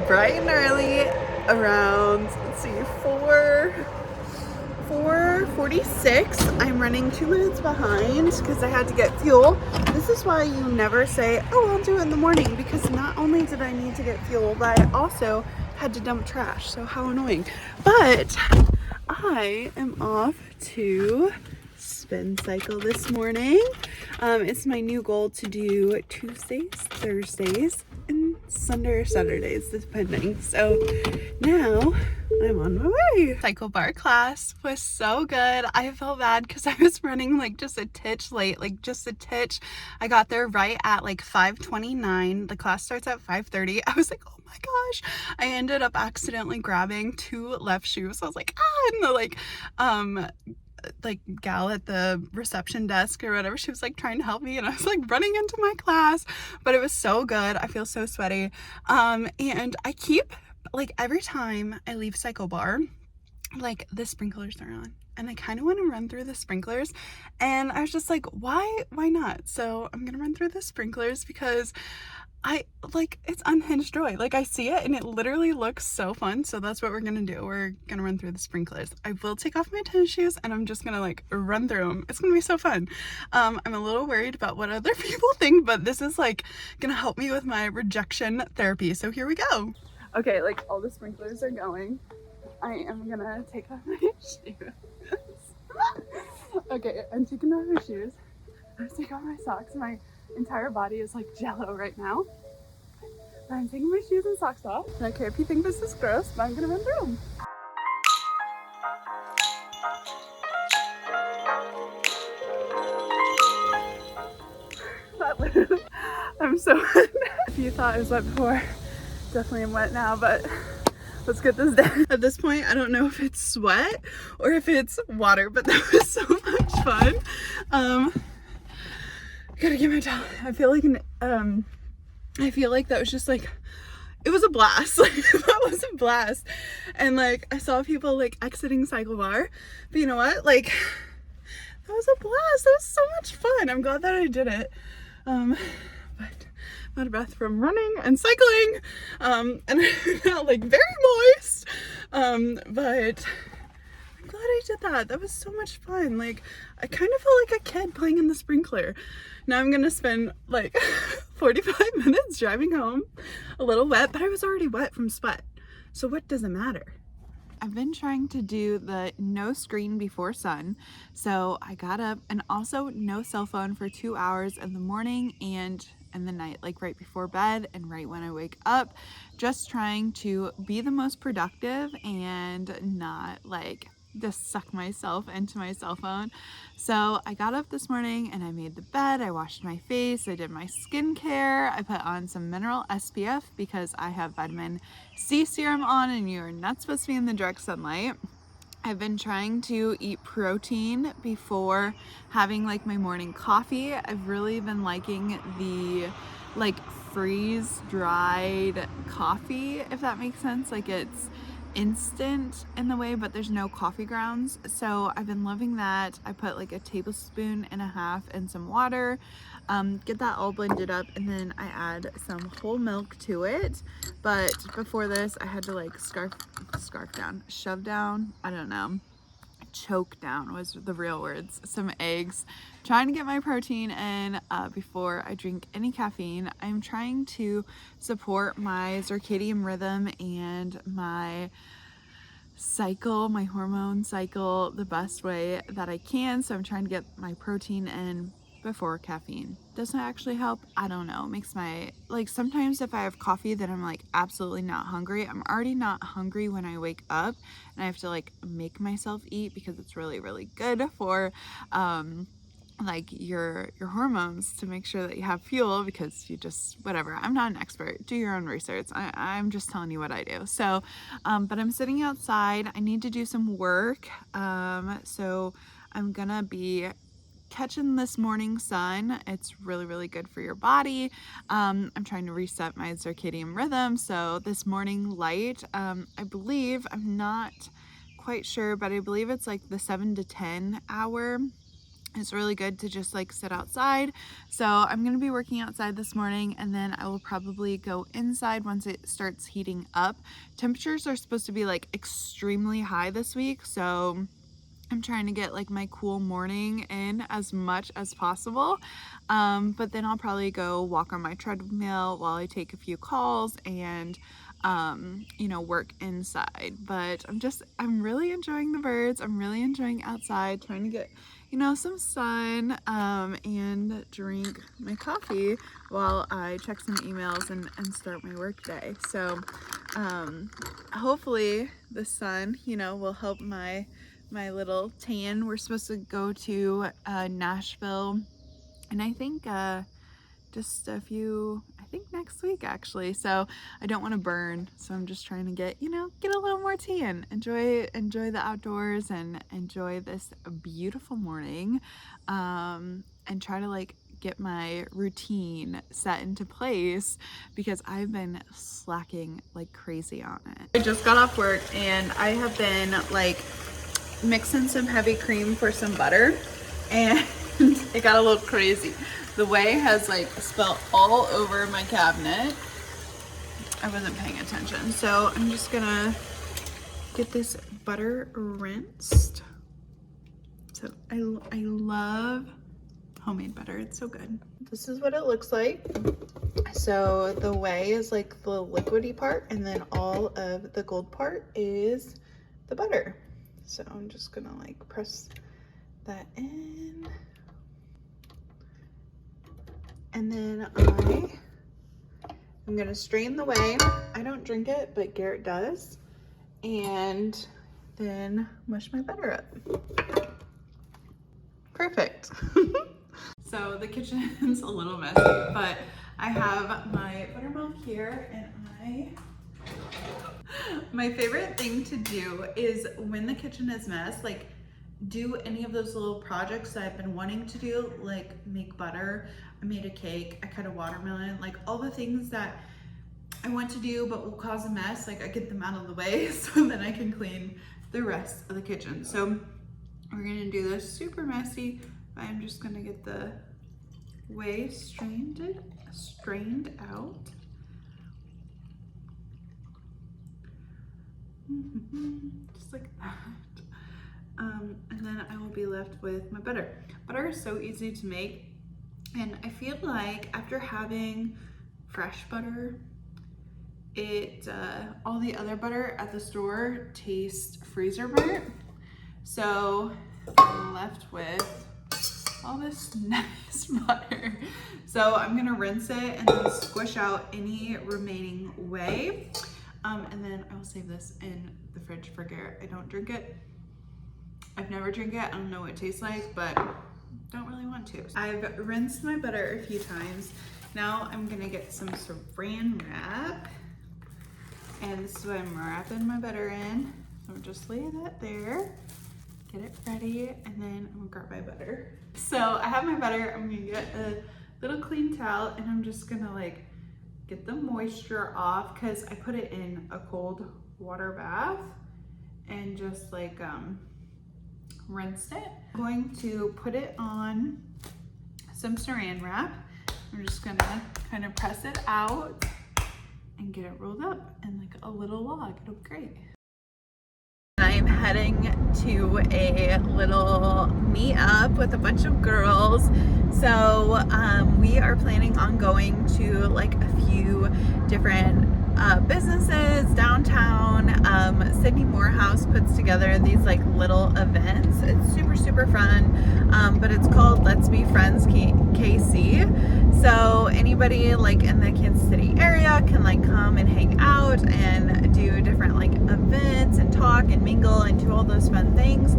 bright and early around, let's see, 4:46. I'm running 2 minutes behind because I had to get fuel. This is why you never say, oh, I'll do it in the morning, because not only did I need to get fuel, but I also had to dump trash. So how annoying. But I am off to spin cycle this morning. It's my new goal to do Tuesdays, Thursdays, and Sunday or Saturdays, depending. So now I'm on my way. Cycle bar class was so good. I felt bad because I was running like just a titch late, like just a titch. I got there right at like 5:29. The class starts at 5:30. I was like, oh my gosh. I ended up accidentally grabbing 2 left shoes. I was like, and the gal at the reception desk or whatever, she was like trying to help me, and I was like running into my class, but it was so good. I feel so sweaty. And I keep, like, every time I leave cycle bar, like, the sprinklers are on and I kind of want to run through the sprinklers, and I was just like, why not? So I'm gonna run through the sprinklers because it's unhinged joy. Like, I see it and it literally looks so fun. So that's what we're gonna do. We're gonna run through the sprinklers. I will take off my tennis shoes and I'm just gonna like run through them. It's gonna be so fun. I'm a little worried about what other people think, but this is like gonna help me with my rejection therapy. So here we go. Okay, like, all the sprinklers are going. I am gonna take off my shoes. Okay, I'm taking off my shoes. I'm taking off my socks. My entire body is like jello right now. I'm taking my shoes and socks off. I don't care if you think this is gross, but I'm gonna run through them. I'm so wet. If you thought I was wet before, definitely am wet now, but let's get this done. At this point, I don't know if it's sweat or if it's water, but that was so much fun. Gotta get my towel. I feel like that was just like, it was a blast. Like, that was a blast. And like, I saw people like exiting cycle bar, but you know what? Like, that was a blast. That was so much fun. I'm glad that I did it. But I'm out of breath from running and cycling. And I'm now like very moist. But I'm glad I did that. That was so much fun. Like, I kind of felt like a kid playing in the sprinkler. Now I'm gonna spend like 45 minutes driving home, a little wet, but I was already wet from sweat. So what does it matter? I've been trying to do the no screen before sun. So I got up, and also no cell phone for 2 hours in the morning and in the night, like right before bed and right when I wake up, just trying to be the most productive and not like just suck myself into my cell phone. So I got up this morning and I made the bed, I washed my face, I did my skincare, I put on some mineral SPF because I have vitamin C serum on and you're not supposed to be in the direct sunlight. I've been trying to eat protein before having like my morning coffee. I've really been liking the like freeze dried coffee, if that makes sense. Like, it's instant in the way, but there's no coffee grounds. So I've been loving that. I put like 1.5 tablespoons in some water, get that all blended up, and then I add some whole milk to it. But before this, I had to like shove down, I don't know, choke down was the real words, some eggs, trying to get my protein in before I drink any caffeine. I'm trying to support my circadian rhythm and my cycle, my hormone cycle, the best way that I can. So I'm trying to get my protein in before caffeine. Does that actually help? I don't know. It makes my, like, sometimes if I have coffee then I'm like absolutely not hungry. I'm already not hungry when I wake up, and I have to like make myself eat because it's really, really good for like your hormones, to make sure that you have fuel, because you just, whatever. I'm not an expert. Do your own research. I'm just telling you what I do. So but I'm sitting outside. I need to do some work. So I'm gonna be catching this morning sun. It's really, really good for your body. I'm trying to reset my circadian rhythm. So this morning light, I believe, I'm not quite sure, but I believe it's like the 7 to 10 hour it's really good to just like sit outside. So I'm gonna be working outside this morning, and then I will probably go inside once it starts heating up. Temperatures are supposed to be like extremely high this week, so I'm trying to get like my cool morning in as much as possible. But then I'll probably go walk on my treadmill while I take a few calls and you know, work inside. But I'm really enjoying the birds. I'm really enjoying outside, trying to get, you know, some sun, and drink my coffee while I check some emails and start my work day. So hopefully the sun, you know, will help my little tan. We're supposed to go to Nashville, and I think I think next week actually. So I don't want to burn, so I'm just trying to get, you know, get a little more tan, enjoy the outdoors and enjoy this beautiful morning, and try to like get my routine set into place because I've been slacking like crazy on it. I just got off work and I have been like mixing some heavy cream for some butter, and it got a little crazy. The whey has like spilled all over my cabinet. I wasn't paying attention. So I'm just gonna get this butter rinsed. So I love homemade butter. It's so good. This is what it looks like. So the whey is like the liquidy part, and then all of the gold part is the butter. So I'm just gonna like press that in. And then I'm gonna strain the whey. I don't drink it, but Garrett does. And then mush my butter up. Perfect. So the kitchen's a little messy, but I have my buttermilk here, and my favorite thing to do is when the kitchen is mess, like do any of those little projects that I've been wanting to do, like make butter, I made a cake, I cut a watermelon, like all the things that I want to do but will cause a mess, like I get them out of the way so that I can clean the rest of the kitchen. So we're gonna do this super messy. I'm just gonna get the whey strained out. Just like that. And then I will be left with my butter. Butter is so easy to make, and I feel like after having fresh butter, all the other butter at the store tastes freezer burnt. So I'm left with all this nice butter. So I'm gonna rinse it and then squish out any remaining whey. And then I will save this in the fridge for Garrett. I don't drink it. I've never drank it. I don't know what it tastes like, but don't really want to. I've rinsed my butter a few times. Now I'm gonna get some saran wrap. And this is what I'm wrapping my butter in. So I'll just lay that there, get it ready, and then I'm gonna grab my butter. So I have my butter. I'm gonna get a little clean towel, and I'm just gonna like get the moisture off because I put it in a cold water bath and just like rinsed it. I'm going to put it on some saran wrap. I'm just gonna kind of press it out and get it rolled up in like a little log. It'll be great. I'm heading to a little meetup with a bunch of girls. So we are planning on going to like a few different businesses downtown. Sydney Morehouse puts together these like little events. It's super fun, but it's called Let's Be Friends KC. So anybody like in the Kansas City area can like come and hang out and do different like events and talk and mingle and do all those fun things.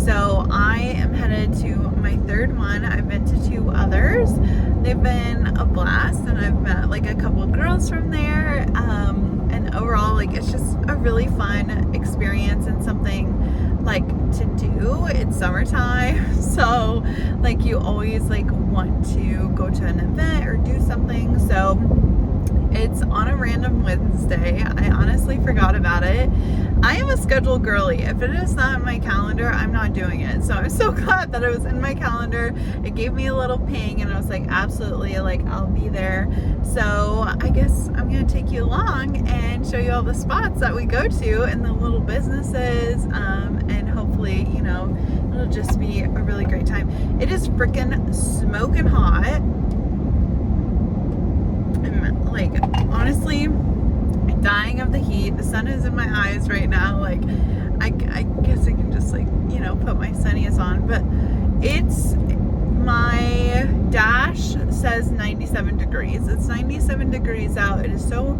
So I am headed to my third one. I've been to 2 others. They've been a blast, and I've met like a couple of girls from there. And overall, like it's just a really fun experience and something like to do. It's summertime, so like you always like want to go to an event or do something. So It's on a random Wednesday. I honestly forgot about it. I am a scheduled girly. If it is not in my calendar, I'm not doing it. So I'm so glad that it was in my calendar. It gave me a little ping and I was like, absolutely, like I'll be there. So I guess I'm gonna take you along and show you all the spots that we go to and the little businesses, and hopefully, you know, it'll just be a really great time. It is freaking smoking hot. I'm like, honestly, dying of the heat. The sun is in my eyes right now. Like, I guess I can just, like, you know, put my sunnies on, but it's, my dash says 97 degrees. It's 97 degrees out. It is so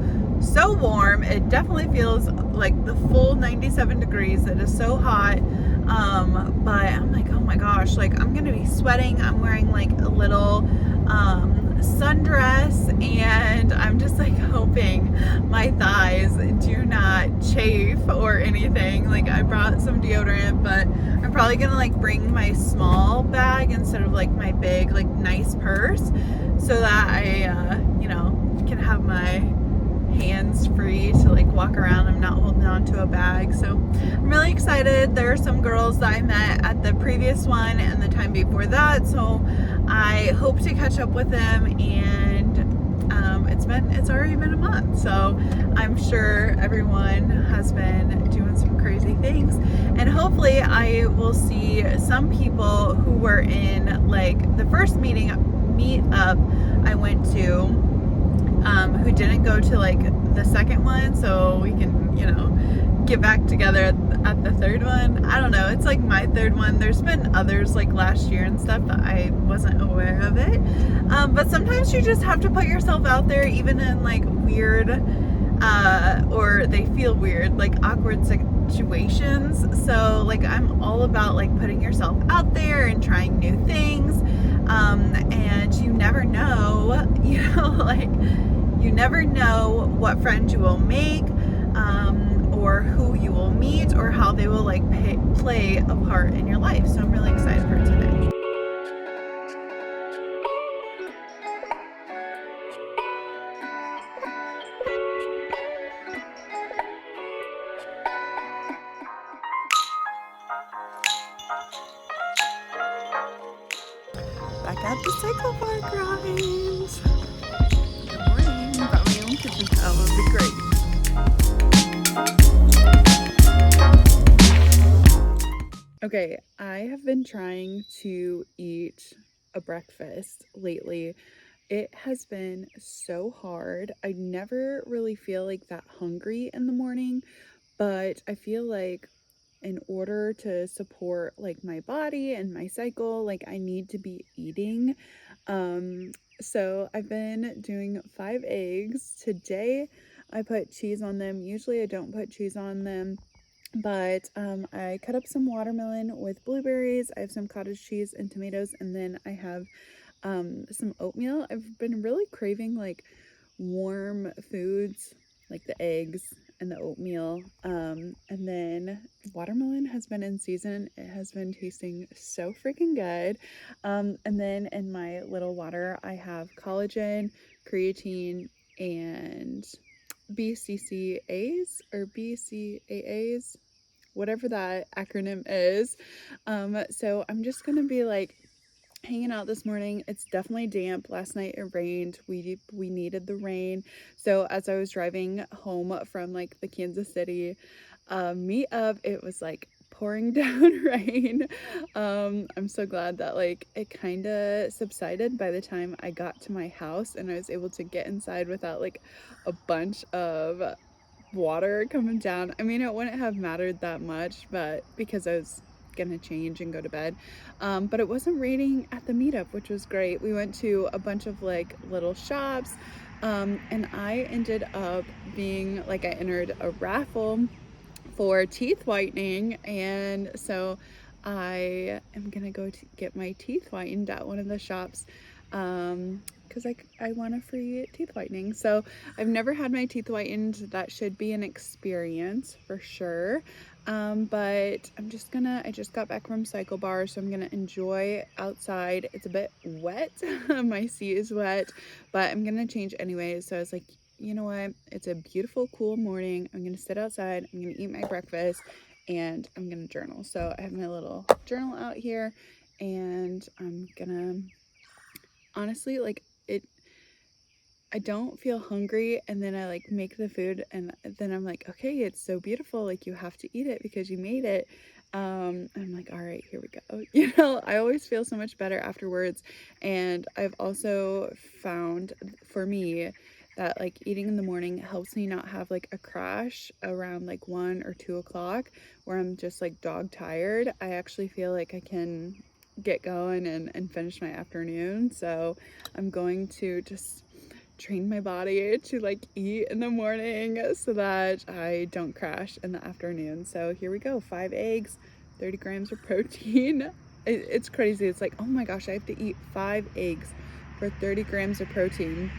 warm. It definitely feels like the full 97 degrees. It is so hot. But I'm like, oh my gosh, like I'm gonna be sweating. I'm wearing like a little sundress, and I'm just like hoping my thighs do not chafe or anything. Like I brought some deodorant, but I'm probably gonna like bring my small bag instead of like my big like nice purse, so that I you know, can have my hands free to like walk around. I'm not holding on to a bag. So I'm really excited. There are some girls that I met at the previous one and the time before that, so I hope to catch up with them, and it's already been a month, so I'm sure everyone has been doing some crazy things, and hopefully I will see some people who were in like the first meet up I went to, who didn't go to like the second one, so we can, you know, get back together at the third one. I don't know, it's like my third one. There's been others like last year and stuff, but I wasn't aware of it. But sometimes you just have to put yourself out there, even in like weird or they feel weird, like awkward situations. So like I'm all about like putting yourself out there and trying new things, and you never know, you know, like you never know what friends you will make, or who you will meet, or how they will like play a part in your life. So I'm really excited for today. Back at the cyclebar grind. Good morning. Got my own kitchen towel. It'll be great. Okay, I have been trying to eat a breakfast lately. It has been so hard. I never really feel like that hungry in the morning, but I feel like in order to support like my body and my cycle, like I need to be eating. So I've been doing 5 eggs. Today I put cheese on them. Usually I don't put cheese on them, but I cut up some watermelon with blueberries. I have some cottage cheese and tomatoes, and then I have some oatmeal. I've been really craving like warm foods, like the eggs and the oatmeal, and then watermelon has been in season. It has been tasting so freaking good. And then in my little water I have collagen, creatine, and BCCAs or BCAAs, whatever that acronym is. So I'm just gonna be like hanging out this morning. It's definitely damp. Last night it rained. We needed the rain. So as I was driving home from like the Kansas City meetup, it was like pouring down rain. I'm so glad that like it kind of subsided by the time I got to my house, and I was able to get inside without like a bunch of water coming down. I mean, it wouldn't have mattered that much, but because I was gonna change and go to bed, but it wasn't raining at the meetup, which was great. We went to a bunch of like little shops, and I ended up being like, I entered a raffle for teeth whitening, and so I am gonna go to get my teeth whitened at one of the shops, because I want a free teeth whitening. So I've never had my teeth whitened. That should be an experience for sure. But I just got back from cyclebar, so I'm gonna enjoy outside. It's a bit wet. My seat is wet, but I'm gonna change anyways. So I was like, you know what? It's a beautiful, cool morning. I'm gonna sit outside, I'm gonna eat my breakfast, and I'm gonna journal. So I have my little journal out here, and I'm gonna, honestly, like, I don't feel hungry, and then I like make the food, and then I'm like, okay, it's so beautiful, like you have to eat it because you made it. I'm like, all right, here we go. You know, I always feel so much better afterwards. And I've also found for me that like eating in the morning helps me not have like a crash around like 1 or 2 o'clock where I'm just like dog tired. I actually feel like I can get going and finish my afternoon. So I'm going to just train my body to like eat in the morning so that I don't crash in the afternoon. So here we go, 5 eggs, 30 grams of protein. It's crazy. It's like, oh my gosh, I have to eat 5 eggs for 30 grams of protein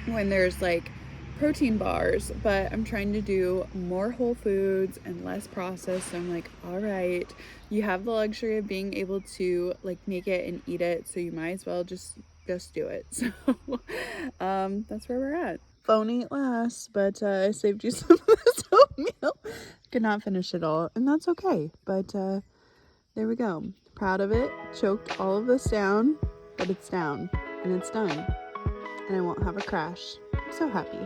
when there's like protein bars, but I'm trying to do more whole foods and less processed. So I'm like, all right, you have the luxury of being able to like make it and eat it, so you might as well just do it. So that's where we're at. Phone ate last, but I saved you some of this oatmeal. Could not finish it all, and that's okay. But there we go. Proud of it. Choked all of this down, but it's down and it's done, and I won't have a crash. I'm so happy.